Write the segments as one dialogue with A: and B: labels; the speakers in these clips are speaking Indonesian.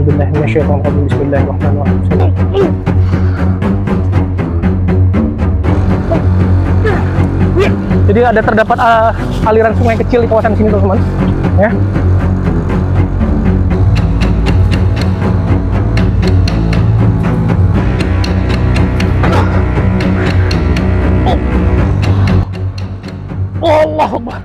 A: A'udzubillahi minasyaitonirrajim. Bismillahirrahmanirrahim. Jadi ada terdapat aliran sungai kecil di kawasan sini teman-teman, ya. Allah Akbar.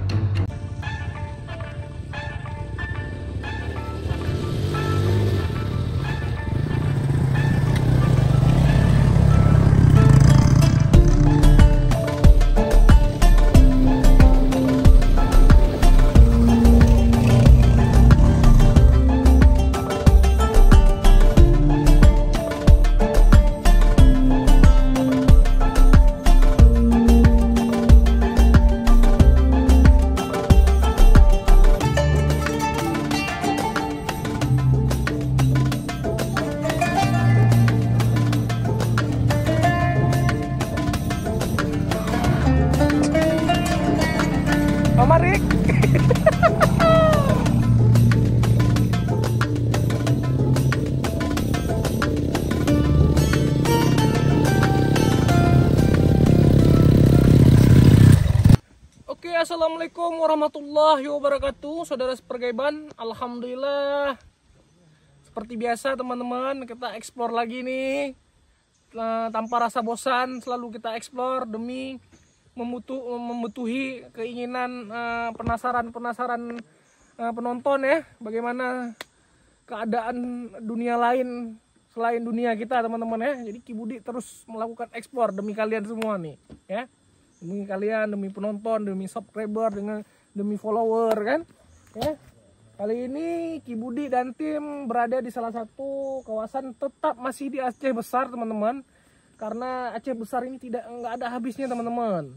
A: Mama Rik. Oke, assalamualaikum warahmatullahi wabarakatuh, saudara sepergaiban. Alhamdulillah, seperti biasa teman-teman, kita eksplor lagi nih, tanpa rasa bosan. Selalu kita eksplor demi memetuhi keinginan penasaran penonton, ya, bagaimana keadaan dunia lain selain dunia kita teman-teman, ya. Jadi Ki Budi terus melakukan eksplor demi kalian semua nih, ya, demi kalian, demi penonton, demi subscriber, demi follower, kan, ya. Kali ini Ki Budi dan tim berada di salah satu kawasan, tetap masih di Aceh Besar teman-teman, karena Aceh Besar ini nggak ada habisnya teman-teman.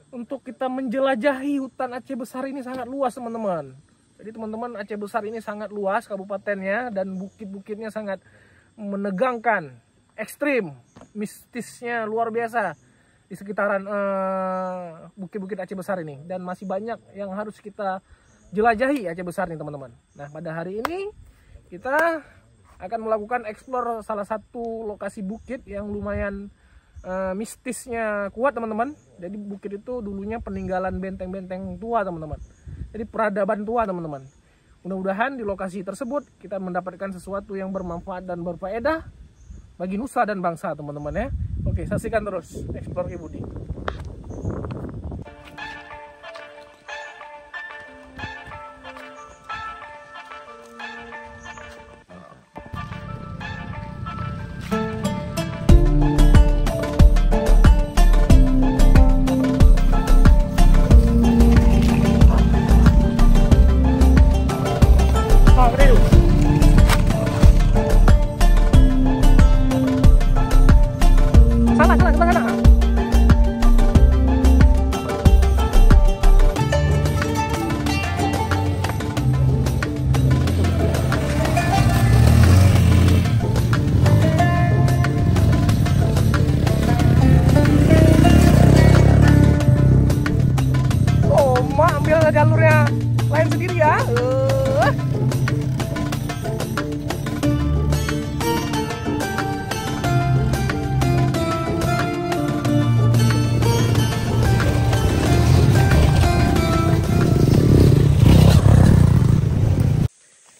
A: Untuk kita menjelajahi hutan Aceh Besar ini sangat luas teman-teman. Jadi teman-teman, Aceh Besar ini sangat luas kabupatennya, dan bukit-bukitnya sangat menegangkan, ekstrim, mistisnya luar biasa di sekitaran bukit-bukit Aceh Besar ini. Dan masih banyak yang harus kita jelajahi Aceh Besar nih teman-teman. Nah, pada hari ini kita akan melakukan eksplor salah satu lokasi bukit yang lumayan mistisnya kuat teman-teman. Jadi bukit itu dulunya peninggalan benteng-benteng tua teman-teman. Jadi peradaban tua teman-teman. Mudah-mudahan di lokasi tersebut kita mendapatkan sesuatu yang bermanfaat dan berfaedah bagi nusa dan bangsa teman-teman, ya. Oke, saksikan terus eksplor Ki Budi. Jalurnya lain sendiri, ya.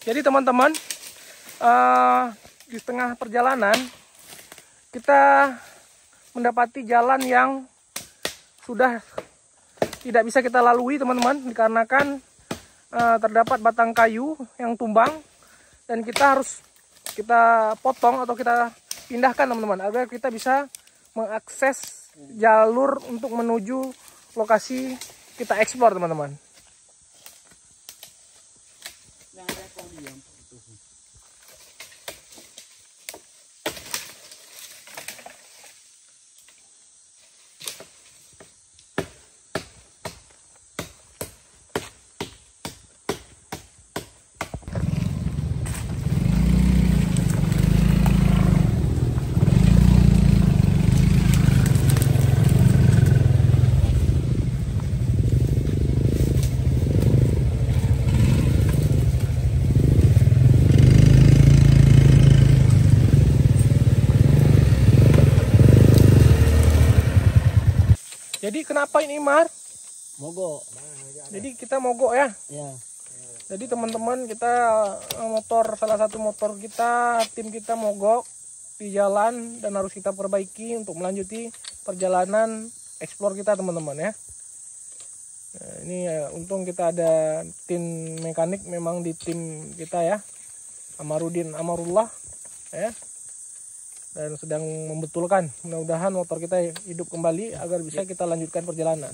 A: Jadi teman-teman, di tengah perjalanan kita mendapati jalan yang sudah tidak bisa kita lalui teman-teman, dikarenakan terdapat batang kayu yang tumbang, dan kita potong atau kita pindahkan teman-teman, agar kita bisa mengakses jalur untuk menuju lokasi kita eksplor teman-teman. Jadi kenapa ini Mar?
B: Mogok.
A: Jadi kita mogok ya.
B: Ya.
A: Jadi teman-teman kita salah satu motor kita, tim kita mogok di jalan dan harus kita perbaiki untuk melanjuti perjalanan explore kita teman-teman ya. Nah, ini untung kita ada tim mekanik memang di tim kita ya, Amarullah ya, dan sedang membetulkan. Mudah-mudahan motor kita hidup kembali agar bisa kita lanjutkan perjalanan.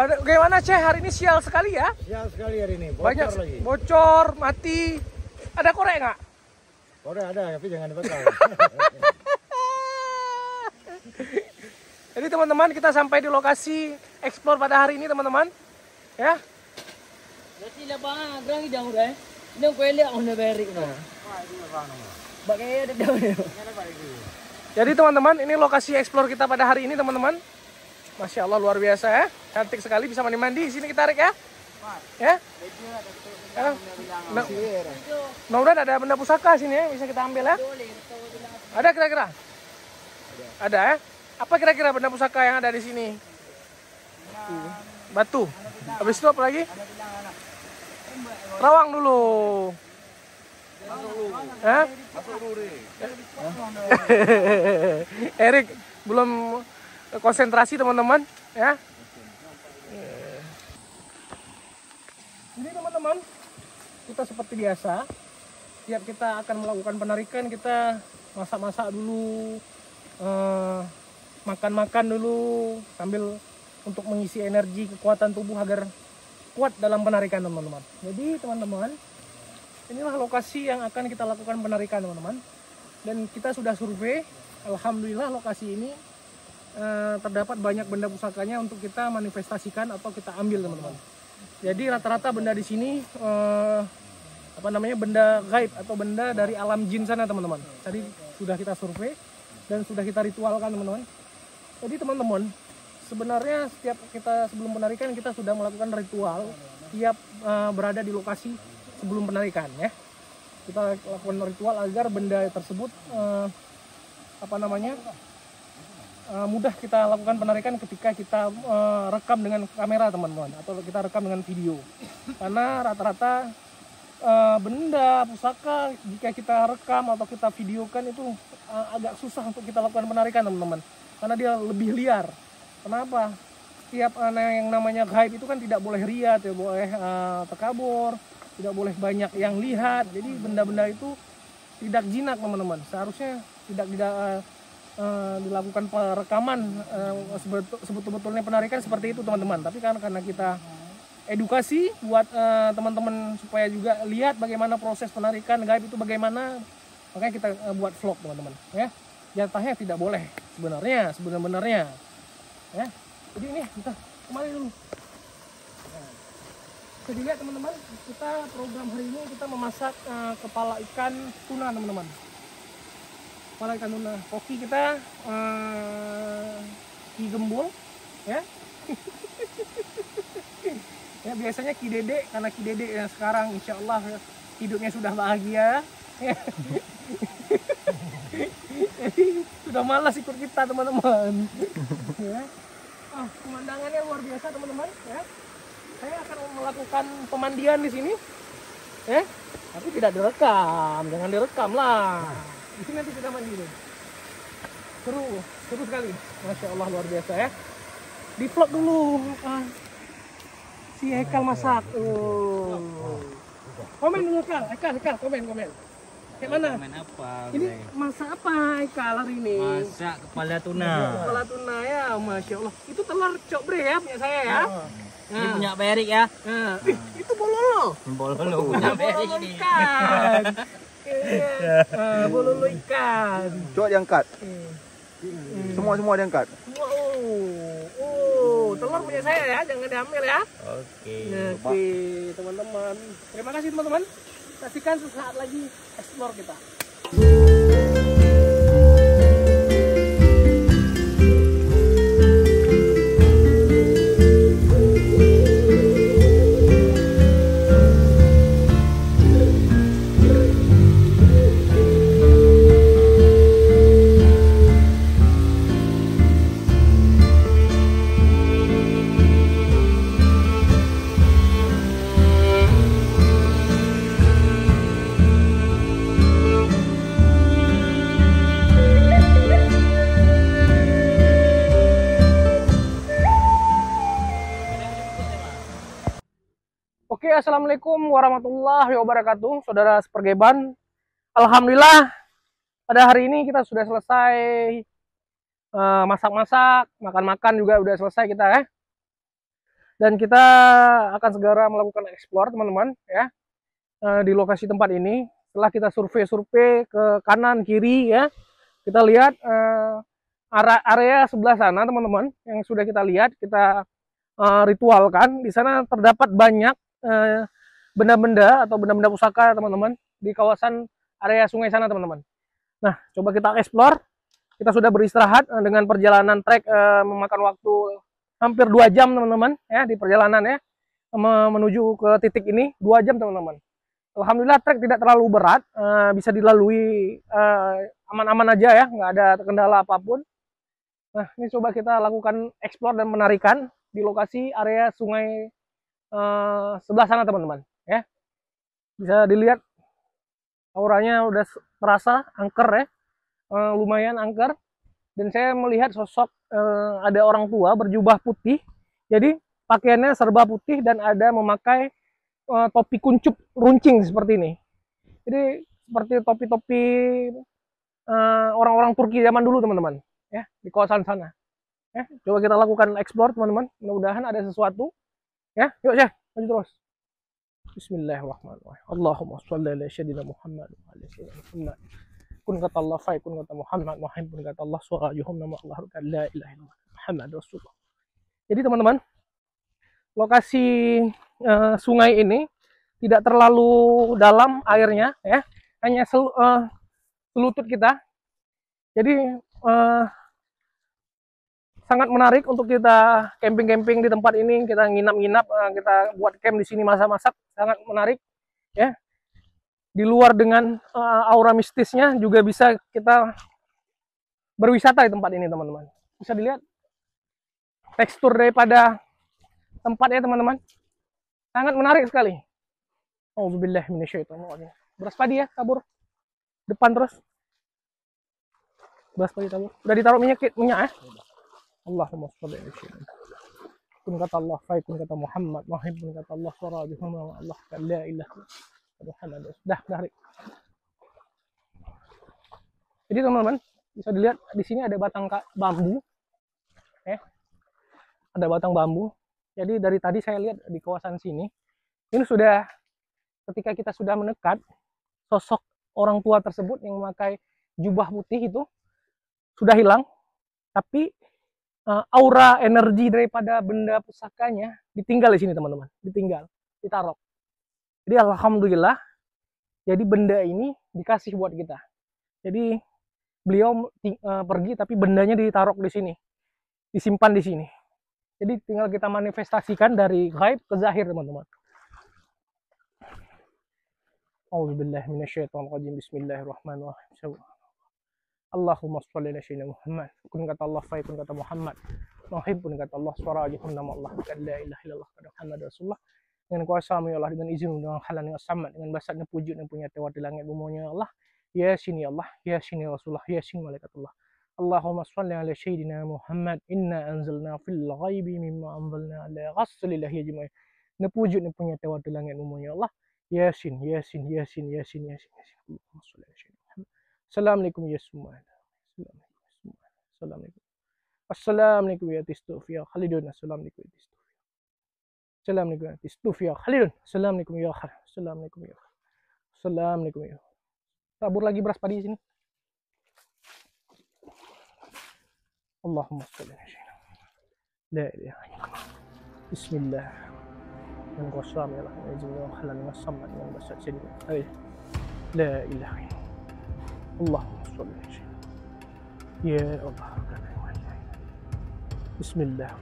A: Bagaimana Ceh, hari ini sial sekali ya?
B: Sial sekali hari ini. Bocor
A: Banyak
B: lagi.
A: bocor, mati. Ada korek nggak?
B: Korek ada, tapi jangan dibakar.
A: Jadi teman-teman, kita sampai di lokasi explore pada hari ini teman-teman. Ya.
B: Jadi lapangan gerang jauh dah. Ini kau lihat mana berik tu. Bagai ada jauh.
A: Jadi teman-teman, ini lokasi explore kita pada hari ini teman-teman. Masya Allah luar biasa ya, cantik sekali, bisa mandi-mandi. Sini kita tarik ya. Ya. Mudah-mudahan ada benda pusaka sini ya, bisa kita ambil ya. Ada kira-kira? Ada ya. Apa kira-kira benda pusaka yang ada di sini? Batu. Habis itu apa lagi? Rawang dulu. Hah? Erik belum konsentrasi teman-teman ya. Jadi teman-teman, kita seperti biasa, tiap kita akan melakukan penarikan kita masak-masak dulu, makan-makan dulu sambil untuk mengisi energi kekuatan tubuh agar kuat dalam penarikan teman-teman. Jadi teman-teman, inilah lokasi yang akan kita lakukan penarikan teman-teman. Dan kita sudah survei, alhamdulillah lokasi ini terdapat banyak benda pusakanya untuk kita manifestasikan atau kita ambil teman-teman. Jadi rata-rata benda di sini benda gaib atau benda dari alam jin sana teman-teman. Tadi sudah kita survei dan sudah kita ritualkan teman-teman. Jadi teman-teman, sebenarnya setiap kita sebelum penarikan kita sudah melakukan ritual tiap berada di lokasi sebelum penarikan ya. Kita lakukan ritual agar benda tersebut mudah kita lakukan penarikan ketika kita rekam dengan kamera teman-teman, atau kita rekam dengan video. Karena rata-rata benda pusaka jika kita rekam atau kita videokan itu agak susah untuk kita lakukan penarikan teman-teman, karena dia lebih liar. Kenapa? Setiap yang namanya gaib itu kan tidak boleh ria, tidak boleh terkabur, tidak boleh banyak yang lihat. Jadi benda-benda itu tidak jinak teman-teman. Seharusnya tidak dilakukan perekaman sebetul-betulnya penarikan seperti itu teman-teman. Tapi karena kita edukasi buat teman-teman supaya juga lihat bagaimana proses penarikan gaib itu bagaimana, makanya kita buat vlog teman-teman ya. Jatahnya tidak boleh sebenarnya ya. Jadi ini kita kembali dulu. Bisa dilihat teman-teman, kita program hari ini kita memasak kepala ikan tuna teman-teman. Kepala ikan tuna koki kita Ki Gembul ya. Ya biasanya Ki Dede, karena Ki Dede sekarang insya Allah hidupnya sudah bahagia ya. Jadi sudah malas ikut kita teman-teman ya. Pemandangannya luar biasa teman-teman ya. Saya akan melakukan pemandian di sini ya, tapi tidak direkam, jangan direkam lah. Di sini nanti kita mandi nih. Seru sekali, masya Allah luar biasa ya. Di vlog dulu si Hekal masak. Komen dulu Hekal, komen. Kayak mana?
B: Komen apa?
A: Ini masak apa Hekal hari ini?
B: Masak kepala tuna.
A: Kepala tuna ya, masya Allah. Itu telur cok bre ya punya saya ya.
B: Ini punya Berik ya.
A: Itu bololo.
B: Bololo punya Berik ini.
A: Ikan. Iya. Bululu ikan.
C: Coba diangkat.
A: Hmm.
C: Semua diangkat.
A: Telur punya saya ya, jangan diambil ya.
B: Oke.
A: Oke, teman-teman. Terima kasih teman-teman. Saksikan sesaat lagi explore kita. Oke, assalamualaikum warahmatullahi wabarakatuh, saudara sepergeban. Alhamdulillah, pada hari ini kita sudah selesai masak-masak, makan-makan juga udah selesai kita ya. Dan kita akan segera melakukan explore teman-teman ya di lokasi tempat ini. Setelah kita survei-survei ke kanan kiri ya, kita lihat area sebelah sana teman-teman yang sudah kita lihat, kita ritualkan. Di sana terdapat banyak benda-benda atau benda-benda pusaka teman-teman di kawasan area sungai sana teman-teman. Nah, coba kita explore. Kita sudah beristirahat dengan perjalanan trek memakan waktu hampir 2 jam teman-teman ya di perjalanan ya menuju ke titik ini 2 jam teman-teman. Alhamdulillah trek tidak terlalu berat, bisa dilalui aman-aman aja ya, nggak ada kendala apapun. Nah, ini coba kita lakukan explore dan menarikan di lokasi area sungai sebelah sana teman-teman ya. Bisa dilihat auranya udah terasa angker ya, lumayan angker. Dan saya melihat sosok ada orang tua berjubah putih, jadi pakaiannya serba putih dan ada memakai topi kuncup runcing seperti ini. Jadi seperti topi-topi orang-orang Turki zaman dulu teman-teman ya, di kawasan sana ya. Coba kita lakukan explore teman-teman, mudah-mudahan ada sesuatu ya. Yuk Syekh, maju terus. Bismillahirrahmanirrahim. Allahumma sholli ala sayyidina Muhammad wa ala sayyidina Muhammad. Kun kata Allah fa kun kata Muhammad Muhammad kun kata Allah suarajuhum nama Allah la ilaha illallah Muhammad Rasulullah. Jadi teman-teman, lokasi sungai ini tidak terlalu dalam airnya ya, hanya selutut kita. Jadi sangat menarik untuk kita camping-camping di tempat ini, kita nginap-nginap, kita buat camp di sini, masak-masak, sangat menarik ya. Di luar dengan aura mistisnya juga bisa kita berwisata di tempat ini teman-teman. Bisa dilihat tekstur daripada tempatnya teman-teman, sangat menarik sekali. Auzubillah minasyaitonir. Beras padi ya, tabur depan terus. Beras padi tabur. Udah ditaruh minyak ya. Allahumma sholli ala sayyidina kun kata Allah fa kun kata Muhammad wahib kun kata Allah suarajuhum Allah la ilaha illallah. Dah menarik. Jadi teman-teman bisa dilihat di sini ada batang bambu ada batang bambu. Jadi dari tadi saya lihat di kawasan sini ini sudah, ketika kita sudah mendekat, sosok orang tua tersebut yang memakai jubah putih itu sudah hilang, tapi aura energi daripada benda pusakanya ditinggal di sini teman-teman, ditaruh. Jadi alhamdulillah, jadi benda ini dikasih buat kita. Jadi beliau pergi tapi bendanya ditaruh di sini, disimpan di sini. Jadi tinggal kita manifestasikan dari gaib ke zahir teman-teman. A'udzubillahi minasyaitonirrajim. Bismillahirrahmanirrahim. Allahumma sholli ala sayyidina Muhammad. Kun kata Allah fa kun kata Muhammad. Muhib kun kata Allah suarajuhum nama Allah la ilaha illallah Muhammad Rasulullah. Dengan kuasa-Mu ya Allah, dengan izin dengan halal dengan samad, dengan basatnya puji dan punya tewat di langit bumi ya Allah. Ya sini Allah, ya sini Rasulullah, ya sini malaikatullah. Allahumma sholli ala sayyidina Muhammad. Inna anzalna fil ghaibi mimma anzalna ala rasulillah ya jemaah. Ne puji dan punya tewat di langit bumi ya Allah. Yasin, Yasin, Yasin, Yasin, Yasin, Yasin. Allahumma sholli ala sayyidina Muhammad. Assalamualaikum ya semua. Assalamualaikum. Assalamualaikum ya Tistufia Khalidun. Assalamualaikum ya Tistufia. Assalamualaikum ya Tistufia Khalidun. Assalamualaikum ya Khalid. Assalamualaikum ya. Assalamualaikum ya. Tabur lagi beras padi di sini. Allahumma sholli ala sayyidina la ilaha illallah. Bismillah. Yang qasam ya Allah, ya jiwa halal ngasam yang basat sini. La ilaha illallah. Allahumma sholli ala sayyidina. Ya Allah. Bismillah.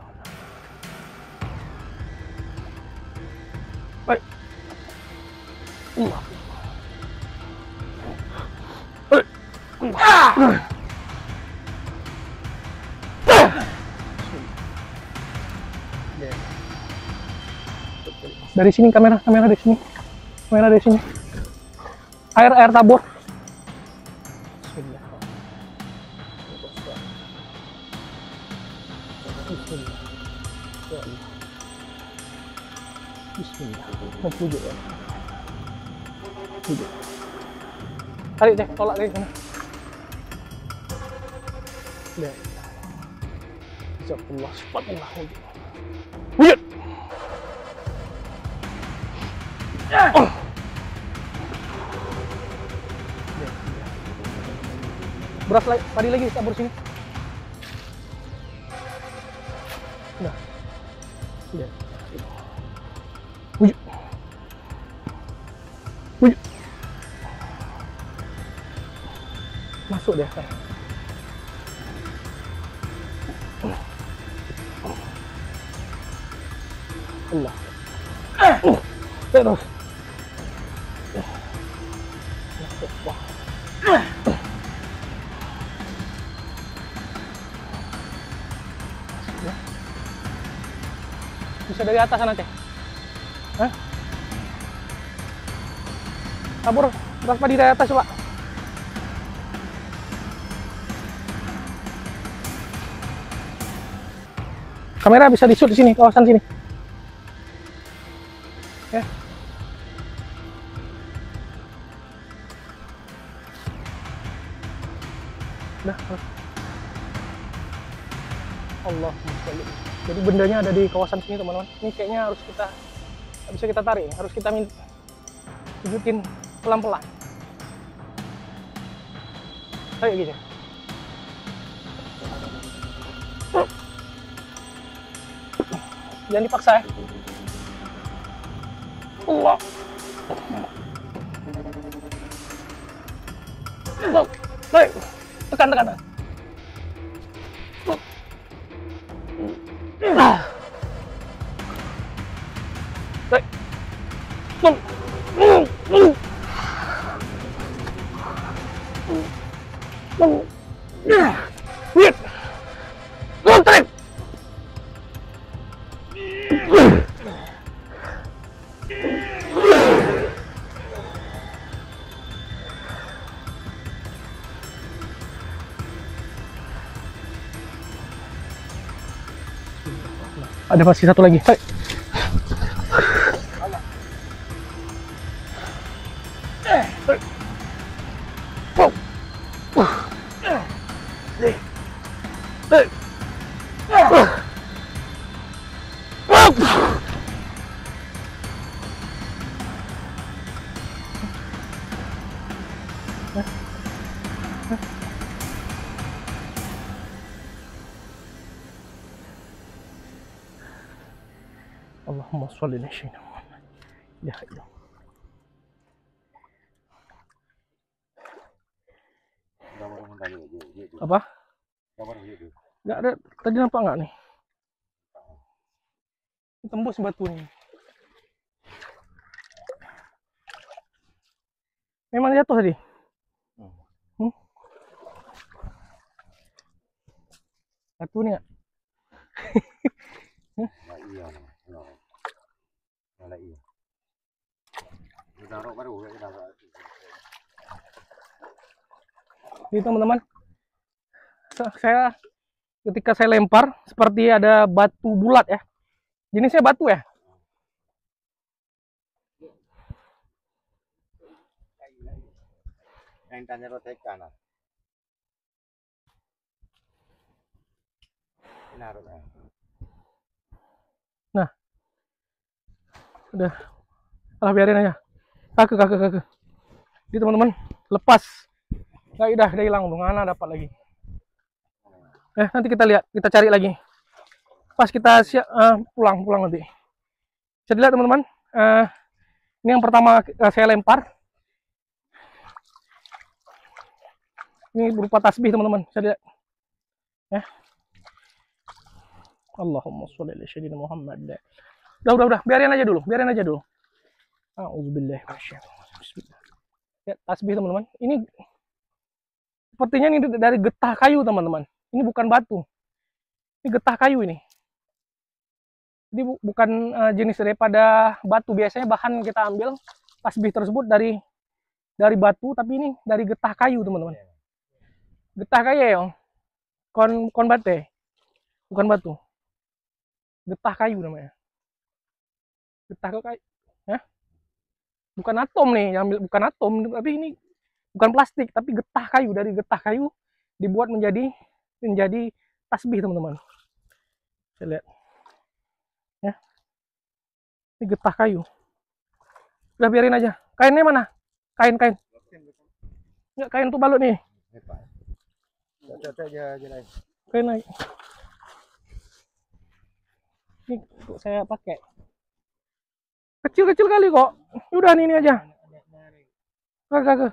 A: Baik. Allah. Dari sini kamera di sini. Kamera dari sini. Air tabur. Bismillah. Bismillah. Ya Allah. Bismillah. Mau pujuk ya. Pujuk. Tarik deh, tolak dari sana. Ya. Jazakallah, subhanallah. Wujud. Oh. Beras padi lagi tabur sini. Nah. Ya. Wujud. Wujud. Masuk deh sekarang. Allah. Terus. Wah. Bisa dari atas sana, Teh. Hah? Tabur beras padi dari atas, Pak. Kamera bisa di-shoot di sini, kawasan sini. Ya. Udah. Allah. Jadi bendanya ada di kawasan sini, teman-teman. Ini kayaknya harus kita, nggak bisa kita tarik, harus kita tunjukin pelan-pelan. Kayak gini. Jangan dipaksa ya. Allah. Baik. Tekan. Baik. Ada masih satu lagi. Hai. Allahumma sholli ala sayyidina Muhammad. Ya Allah. Apa? Nggak ada. Tadi nampak nggak nih? Tembus batu nih. Memang jatuh tadi. Batu nih nggak? Ini teman-teman, ketika saya lempar seperti ada batu bulat ya, jenisnya batu ya. Nah, udah, biarin aja. Kakek. Jadi teman-teman, lepas. Nggak, udah hilang tuh, mana dapat lagi. Nanti kita lihat, kita cari lagi. Pas kita pulang nanti. Bisa dilihat teman-teman. Ini yang pertama saya lempar. Ini berupa tasbih teman-teman. Bisa lihat. Ya. Allahumma sholli ala sayyidina Muhammad. Udah, biarin aja dulu. A'udzubillahi minasyaitonir. Bismillah. Ya, tasbih teman-teman. Ini sepertinya ini dari getah kayu teman-teman. Ini bukan batu. Ini getah kayu ini. Jadi bukan jenis daripada batu. Biasanya bahan kita ambil tasbih tersebut dari batu, tapi ini dari getah kayu teman-teman. Getah kayu ya, kon bate, bukan batu. Getah kayu namanya. Getah kayu, ya? Bukan atom nih, yang ambil bukan atom, tapi ini bukan plastik, tapi getah kayu. Dari getah kayu dibuat menjadi tasbih teman-teman. Saya lihat. Ya. Ini getah kayu. Udah biarin aja. Kainnya mana? Kain. Enggak, kain tuh balut nih. Kain naik. Ini saya pakai. Kecil kali kok. Udah ini aja. Kagak.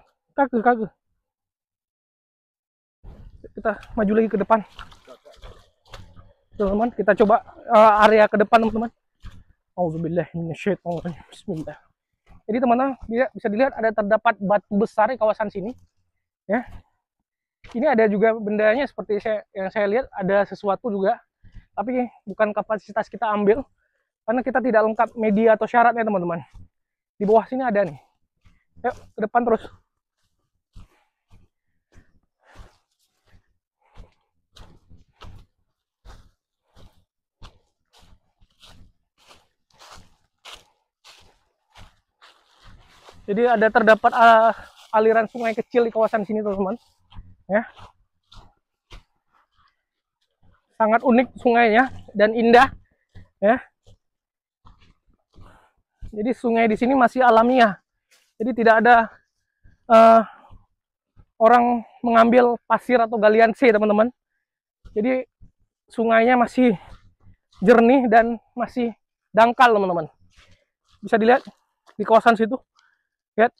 A: Kita maju lagi ke depan. Teman-teman, kita coba area ke depan teman-teman. Auzubillahi minasyaitonir. Bismillah. Jadi teman-teman bisa dilihat ada terdapat batu besar di kawasan sini. Ya. Ini ada juga bendanya seperti yang saya lihat, ada sesuatu juga. Tapi bukan kapasitas kita ambil karena kita tidak lengkap media atau syaratnya teman-teman. Di bawah sini ada nih. Yuk ke depan terus. Jadi ada terdapat aliran sungai kecil di kawasan sini teman-teman. Ya. Sangat unik sungainya dan indah. Ya. Jadi sungai di sini masih alamiah. Jadi tidak ada orang mengambil pasir atau galian C teman-teman. Jadi sungainya masih jernih dan masih dangkal teman-teman. Bisa dilihat di kawasan situ. Lihat.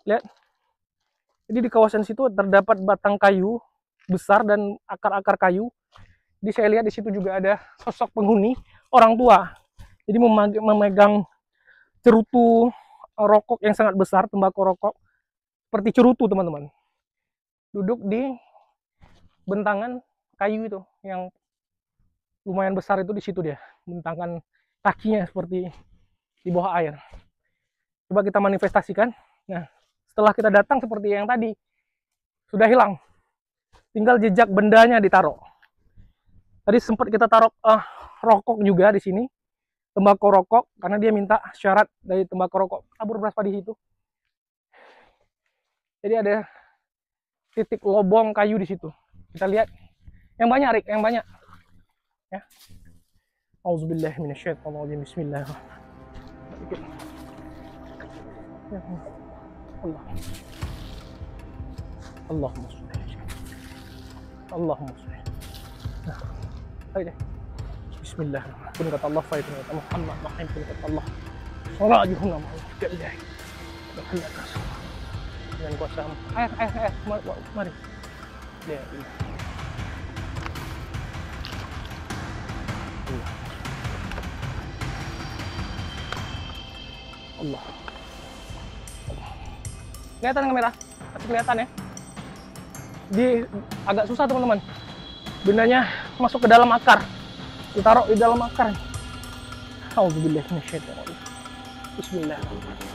A: Jadi di kawasan situ terdapat batang kayu besar dan akar-akar kayu. Jadi saya lihat di situ juga ada sosok penghuni, orang tua. Jadi memegang cerutu rokok yang sangat besar, tembakau rokok seperti cerutu teman-teman. Duduk di bentangan kayu itu yang lumayan besar itu, di situ dia. Bentangan kakinya seperti di bawah air. Coba kita manifestasikan. Nah, setelah kita datang seperti yang tadi, sudah hilang. Tinggal jejak bendanya ditaruh. Tadi sempat kita taruh rokok juga di sini, tembakau rokok, karena dia minta syarat dari tembakau rokok. Tabur berapa di situ? Jadi ada titik lobong kayu di situ. Kita lihat. Yang banyak, Rik, yang banyak. Ya. Auzubillahi minasyaitonir. Bismillahirrahmanirrahim. Allah. Allahumma sholli. Allahumma sholli. Nah, ayo deh. Bismillahirrahmanirrahim. Pun kata Allah, fa'idun kata Muhammad, mahim pun kata Allah. Sholajuhuna ma'ulillahi. Bahanlah Rasulullah. Dengan kuasa air. Mari. Ya, ini. Allah. Kelihatan kamera? Tapi kelihatan ya. Agak susah teman-teman. Bendanya masuk ke dalam akar. Ditaruh di dalam akar. Auzubillahi minasyaitonir. Bismillahirrahmanirrahim.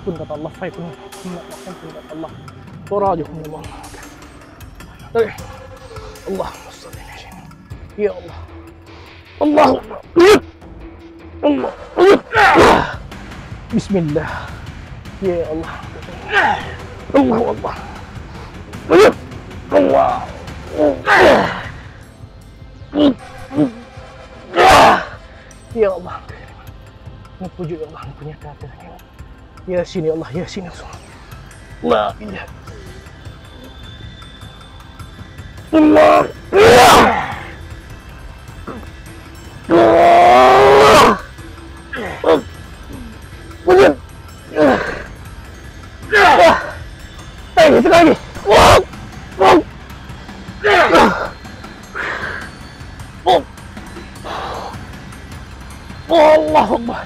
A: Pun kata Allah, fa'ikun pun kata Allah. Turajuhum Allah. Allahumma sholli ala sayyidina. Ya Allah. Allahumma. Allah. Bismillah. Ya Allah. Allah. Ya Allah. Ini puji Allah punya kata. Ya sini Allah, ya sini Allah. La ilaha Allah. Itu lagi. Allah Akbar.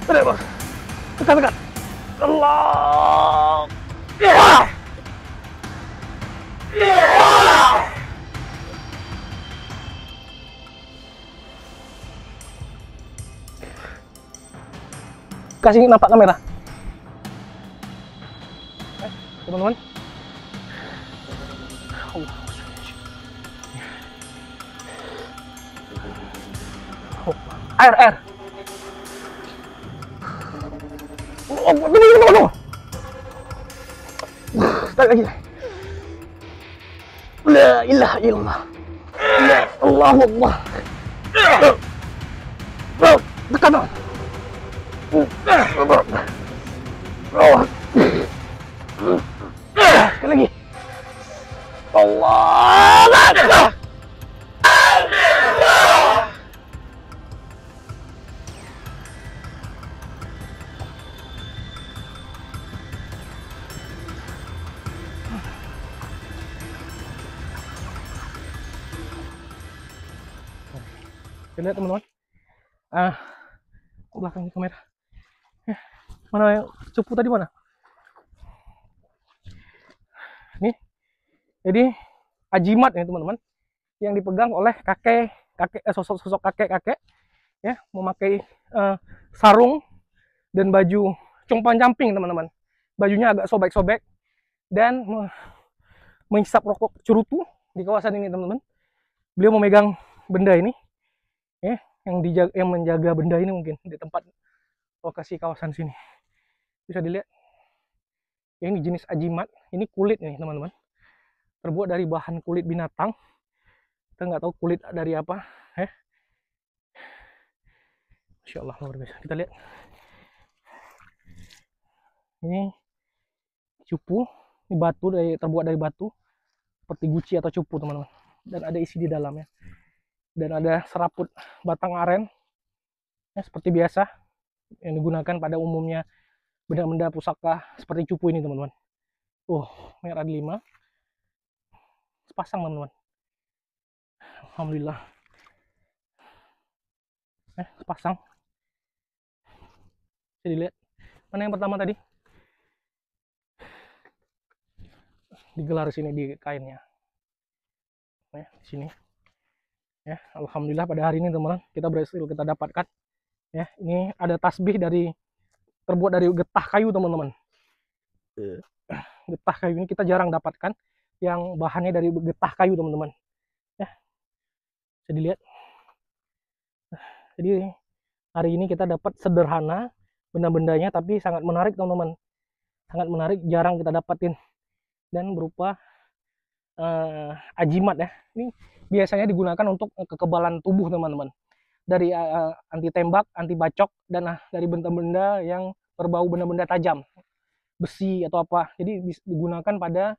A: Tekan, Bos. Tekan. Allah. Kasih nampak kamera. Teman-teman. Air. Tunggu. Sekali lagi. La ilaha illallah. Ya Allah Allah. Tekan. Sekali lagi. Allah. Lihat teman-teman, belakang kamera, mana yang cupu tadi mana? Nih, jadi ajimat ya teman-teman, yang dipegang oleh sosok kakek ya, memakai sarung dan baju compang camping teman-teman, bajunya agak sobek-sobek dan menghisap rokok cerutu di kawasan ini teman-teman. Beliau memegang benda ini. Yang menjaga benda ini mungkin di tempat lokasi kawasan sini bisa dilihat ya, ini jenis ajimat, ini kulit nih teman-teman, terbuat dari bahan kulit binatang, kita nggak tahu kulit dari apa ya. Masya Allah luar biasa. Kita lihat ini cupu, ini batu terbuat dari batu seperti guci atau cupu teman-teman, dan ada isi di dalamnya, dan ada seraput batang aren ya, seperti biasa yang digunakan pada umumnya benda-benda pusaka seperti cupu ini teman-teman. Merah 5 sepasang teman-teman, alhamdulillah sepasang. Bisa dilihat mana yang pertama tadi digelar sini di kainnya ya, di sini ya. Alhamdulillah pada hari ini teman-teman kita berhasil kita dapatkan ya. Ini ada tasbih terbuat dari getah kayu teman-teman. Getah kayu ini kita jarang dapatkan yang bahannya dari getah kayu teman-teman ya, bisa dilihat. Jadi hari ini kita dapat sederhana benda-bendanya tapi sangat menarik teman-teman, sangat menarik, jarang kita dapatin, dan berupa ajimat ya. Ini biasanya digunakan untuk kekebalan tubuh teman-teman, dari anti tembak, anti bacok, dan dari benda-benda yang berbau benda-benda tajam, besi atau apa. Jadi digunakan pada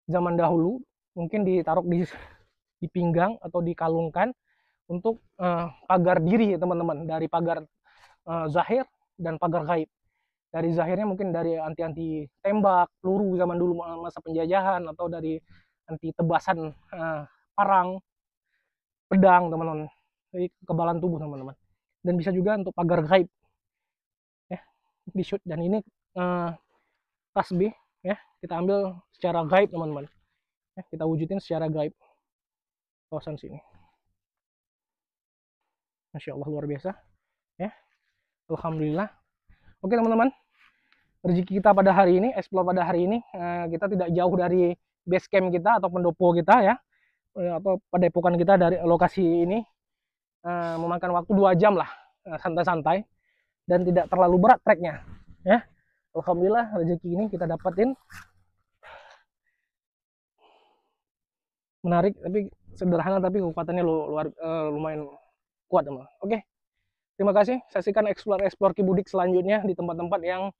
A: zaman dahulu, mungkin ditaruh di pinggang atau dikalungkan untuk pagar diri teman-teman, dari pagar zahir dan pagar gaib. Dari zahirnya mungkin dari anti tembak, peluru zaman dulu masa penjajahan, atau dari anti tebasan parang, pedang teman-teman. Jadi kekebalan tubuh teman-teman. Dan bisa juga untuk pagar gaib ya, di shoot. Dan ini tasbih ya, kita ambil secara gaib teman-teman ya, kita wujudin secara gaib kawasan sini. Masya Allah luar biasa ya, alhamdulillah. Oke teman-teman, rezeki kita pada hari ini, explore pada hari ini, kita tidak jauh dari base camp kita atau pendopo kita ya, atau padepokan kita dari lokasi ini, memakan waktu 2 jam lah, santai-santai, dan tidak terlalu berat treknya ya. Alhamdulillah rezeki ini kita dapatin, menarik tapi sederhana, tapi kekuatannya lumayan kuat teman. Oke, Terima kasih. Saksikan explore Kibudik selanjutnya di tempat-tempat yang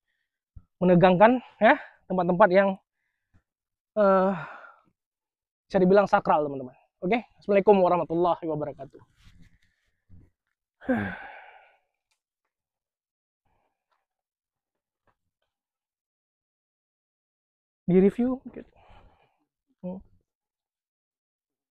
A: menegangkan, ya, tempat-tempat yang bisa dibilang sakral, teman-teman. Oke, Assalamualaikum warahmatullahi wabarakatuh. Di review.